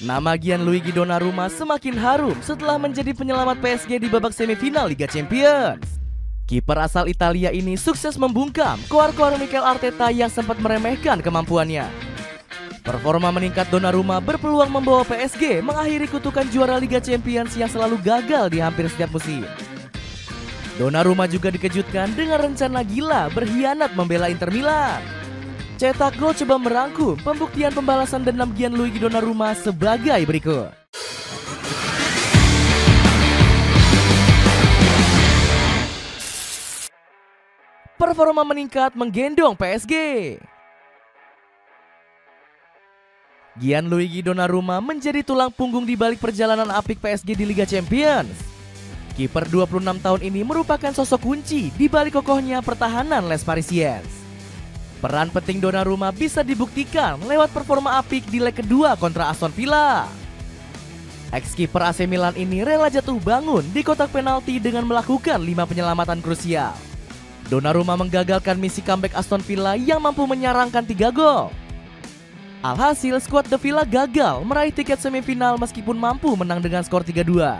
Nama Gianluigi Donnarumma semakin harum setelah menjadi penyelamat PSG di babak semifinal Liga Champions. Kiper asal Italia ini sukses membungkam koar-koar Mikel Arteta yang sempat meremehkan kemampuannya. Performa meningkat Donnarumma berpeluang membawa PSG mengakhiri kutukan juara Liga Champions yang selalu gagal di hampir setiap musim. Donnarumma juga dikejutkan dengan rencana gila berkhianat membela Inter Milan. Cetak Gol coba merangkum pembuktian pembalasan dendam Gianluigi Donnarumma sebagai berikut. Performa meningkat menggendong PSG. Gianluigi Donnarumma menjadi tulang punggung di balik perjalanan apik PSG di Liga Champions. Kiper 26 tahun ini merupakan sosok kunci di balik kokohnya pertahanan Les Parisiens. Peran penting Donnarumma bisa dibuktikan lewat performa apik di leg kedua kontra Aston Villa. Ex-kiper AC Milan ini rela jatuh bangun di kotak penalti dengan melakukan 5 penyelamatan krusial. Donnarumma menggagalkan misi comeback Aston Villa yang mampu menyarangkan 3 gol. Alhasil skuad The Villa gagal meraih tiket semifinal meskipun mampu menang dengan skor 3-2.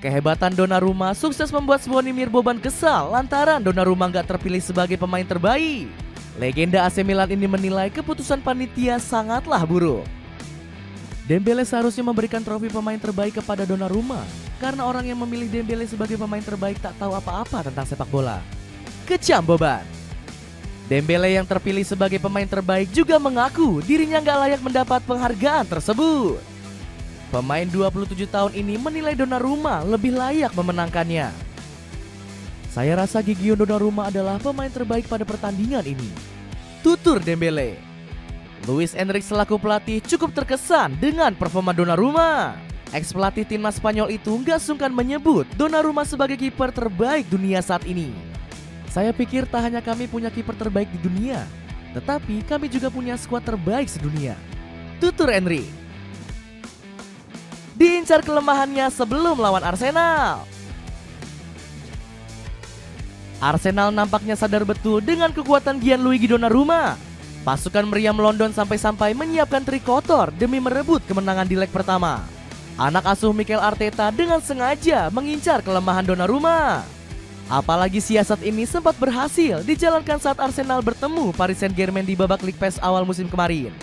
Kehebatan Donnarumma sukses membuat Zvonimir Boban kesal lantaran Donnarumma nggak terpilih sebagai pemain terbaik. Legenda AC Milan ini menilai keputusan panitia sangatlah buruk. Dembele seharusnya memberikan trofi pemain terbaik kepada Donnarumma karena orang yang memilih Dembele sebagai pemain terbaik tak tahu apa-apa tentang sepak bola. Kecam Boban. Dembele yang terpilih sebagai pemain terbaik juga mengaku dirinya nggak layak mendapat penghargaan tersebut. Pemain 27 tahun ini menilai Donnarumma lebih layak memenangkannya. Saya rasa Gigio Donnarumma adalah pemain terbaik pada pertandingan ini, tutur Dembele. Luis Enrique selaku pelatih cukup terkesan dengan performa Donnarumma. Ex-pelatih timnas Spanyol itu nggak sungkan menyebut Donnarumma sebagai kiper terbaik dunia saat ini. Saya pikir tak hanya kami punya kiper terbaik di dunia, tetapi kami juga punya skuad terbaik sedunia, tutur Enrique. Diincar kelemahannya sebelum lawan Arsenal. Arsenal nampaknya sadar betul dengan kekuatan Gianluigi Donnarumma. Pasukan meriam London sampai-sampai menyiapkan trikotor demi merebut kemenangan di leg pertama. Anak asuh Mikel Arteta dengan sengaja mengincar kelemahan Donnarumma. Apalagi siasat ini sempat berhasil dijalankan saat Arsenal bertemu Paris Saint-Germain di babak League Pass awal musim kemarin.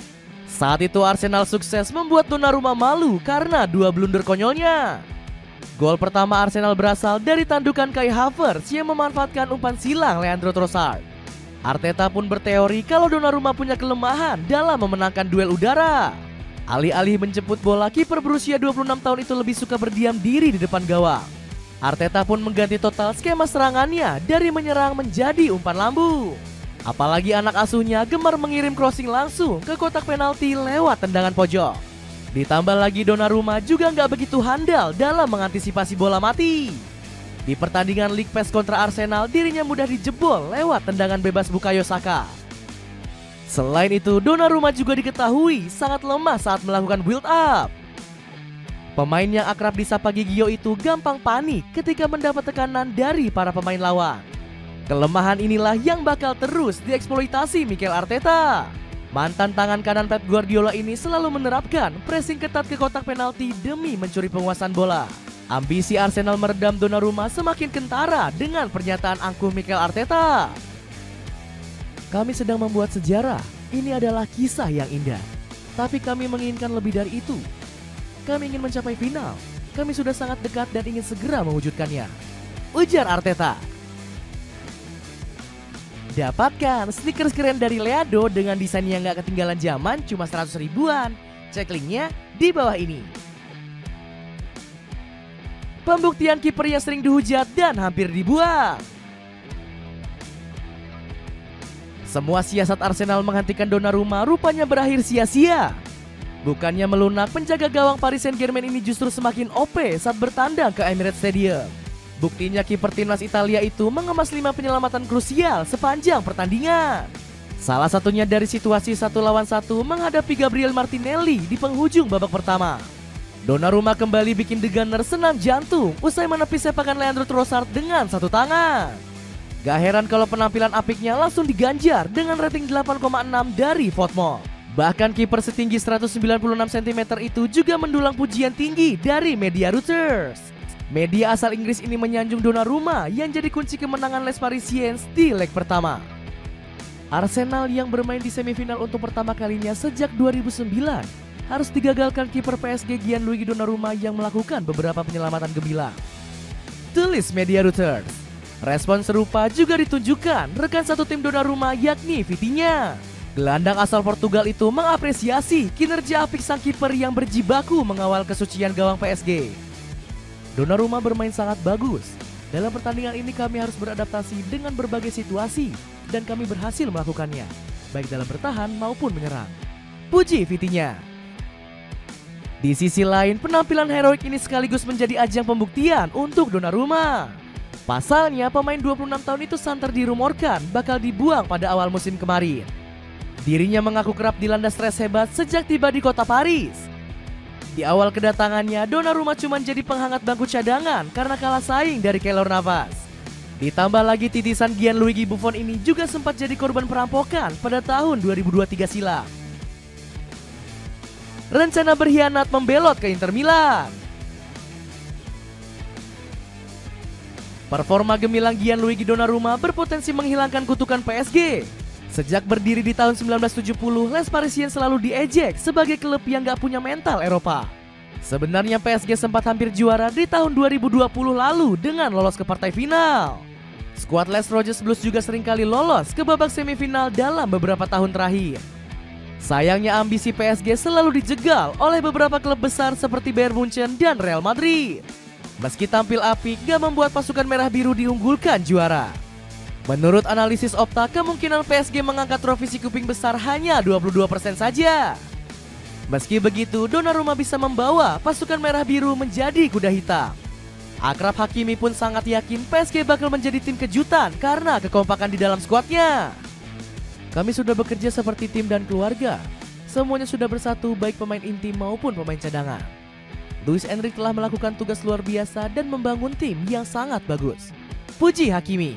Saat itu Arsenal sukses membuat Donnarumma malu karena 2 blunder konyolnya. Gol pertama Arsenal berasal dari tandukan Kai Havertz yang memanfaatkan umpan silang Leandro Trossard. Arteta pun berteori kalau Donnarumma punya kelemahan dalam memenangkan duel udara. Alih-alih menjemput bola, kiper berusia 26 tahun itu lebih suka berdiam diri di depan gawang. Arteta pun mengganti total skema serangannya dari menyerang menjadi umpan lambung. Apalagi anak asuhnya gemar mengirim crossing langsung ke kotak penalti lewat tendangan pojok. Ditambah lagi Donnarumma juga nggak begitu handal dalam mengantisipasi bola mati. Di pertandingan League Pass kontra Arsenal, dirinya mudah dijebol lewat tendangan bebas Bukayo Saka. Selain itu, Donnarumma juga diketahui sangat lemah saat melakukan build up. Pemain yang akrab disapa Gigio itu gampang panik ketika mendapat tekanan dari para pemain lawan. Kelemahan inilah yang bakal terus dieksploitasi Mikel Arteta. Mantan tangan kanan Pep Guardiola ini selalu menerapkan pressing ketat ke kotak penalti demi mencuri penguasaan bola. Ambisi Arsenal meredam Donnarumma semakin kentara dengan pernyataan angkuh Mikel Arteta. Kami sedang membuat sejarah, ini adalah kisah yang indah. Tapi kami menginginkan lebih dari itu. Kami ingin mencapai final, kami sudah sangat dekat dan ingin segera mewujudkannya, ujar Arteta. Dapatkan stiker keren dari Leado dengan desain yang gak ketinggalan zaman cuma 100 ribuan. Cek linknya di bawah ini. Pembuktian kiper yang sering dihujat dan hampir dibuang. Semua siasat Arsenal menghentikan Donnarumma rupanya berakhir sia-sia. Bukannya melunak, penjaga gawang Paris Saint-Germain ini justru semakin OP saat bertandang ke Emirates Stadium. Buktinya kiper timnas Italia itu mengemas 5 penyelamatan krusial sepanjang pertandingan. Salah satunya dari situasi 1 lawan 1 menghadapi Gabriel Martinelli di penghujung babak pertama. Donnarumma kembali bikin The Gunners senam jantung usai menepis sepakan Leandro Trossard dengan 1 tangan. Gak heran kalau penampilan apiknya langsung diganjar dengan rating 8,6 dari Votmall. Bahkan kiper setinggi 196 cm itu juga mendulang pujian tinggi dari media Reuters. Media asal Inggris ini menyanjung Donnarumma yang jadi kunci kemenangan Les Parisiens di leg pertama. Arsenal yang bermain di semifinal untuk pertama kalinya sejak 2009 harus digagalkan kiper PSG Gianluigi Donnarumma yang melakukan beberapa penyelamatan gemilang. Tulis media Reuters. Respon serupa juga ditunjukkan rekan satu tim Donnarumma yakni Vitinha. Gelandang asal Portugal itu mengapresiasi kinerja apik sang kiper yang berjibaku mengawal kesucian gawang PSG. Donnarumma bermain sangat bagus. Dalam pertandingan ini kami harus beradaptasi dengan berbagai situasi dan kami berhasil melakukannya, baik dalam bertahan maupun menyerang. Puji Vitinha. Di sisi lain, penampilan heroik ini sekaligus menjadi ajang pembuktian untuk Donnarumma. Pasalnya, pemain 26 tahun itu santer dirumorkan bakal dibuang pada awal musim kemarin. Dirinya mengaku kerap dilanda stres hebat sejak tiba di kota Paris. Di awal kedatangannya, Donnarumma cuma jadi penghangat bangku cadangan karena kalah saing dari Keylor Navas. Ditambah lagi titisan Gianluigi Buffon ini juga sempat jadi korban perampokan pada tahun 2023 silam. Rencana berkhianat membelot ke Inter Milan. Performa gemilang Gianluigi Donnarumma berpotensi menghilangkan kutukan PSG. Sejak berdiri di tahun 1970, Les Parisiens selalu diejek sebagai klub yang gak punya mental Eropa. Sebenarnya PSG sempat hampir juara di tahun 2020 lalu dengan lolos ke partai final. Skuad Les Roses Blues juga seringkali lolos ke babak semifinal dalam beberapa tahun terakhir. Sayangnya ambisi PSG selalu dijegal oleh beberapa klub besar seperti Bayern Munchen dan Real Madrid. Meski tampil apik, gak membuat pasukan merah biru diunggulkan juara. Menurut analisis Opta, kemungkinan PSG mengangkat trofi si kuping besar hanya 22% saja. Meski begitu, Donnarumma bisa membawa pasukan merah biru menjadi kuda hitam. Achraf Hakimi pun sangat yakin PSG bakal menjadi tim kejutan karena kekompakan di dalam skuadnya. Kami sudah bekerja seperti tim dan keluarga. Semuanya sudah bersatu baik pemain inti maupun pemain cadangan. Luis Enrique telah melakukan tugas luar biasa dan membangun tim yang sangat bagus. Puji Hakimi.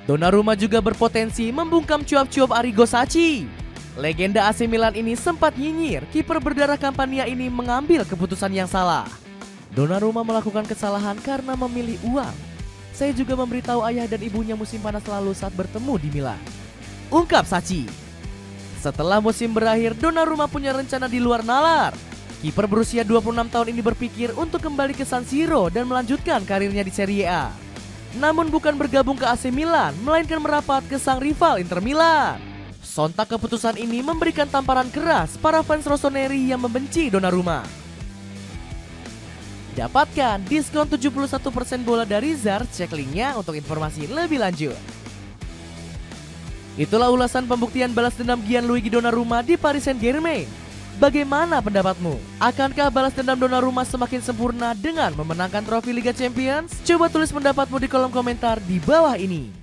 Donnarumma juga berpotensi membungkam cuap-cuap Arrigo Sacchi. Legenda AC Milan ini sempat nyinyir kiper berdarah Campania ini mengambil keputusan yang salah. Donnarumma melakukan kesalahan karena memilih uang. Saya juga memberitahu ayah dan ibunya musim panas lalu saat bertemu di Milan, ungkap Sacchi. Setelah musim berakhir, Donnarumma punya rencana di luar nalar. Kiper berusia 26 tahun ini berpikir untuk kembali ke San Siro dan melanjutkan karirnya di Serie A. Namun bukan bergabung ke AC Milan, melainkan merapat ke sang rival Inter Milan. Sontak keputusan ini memberikan tamparan keras para fans rossoneri yang membenci Donnarumma. Dapatkan diskon 71% bola dari ZAR, cek linknya untuk informasi lebih lanjut. Itulah ulasan pembuktian balas dendam Gianluigi Donnarumma di Paris Saint-Germain. Bagaimana pendapatmu? Akankah balas dendam Donnarumma semakin sempurna dengan memenangkan trofi Liga Champions? Coba tulis pendapatmu di kolom komentar di bawah ini.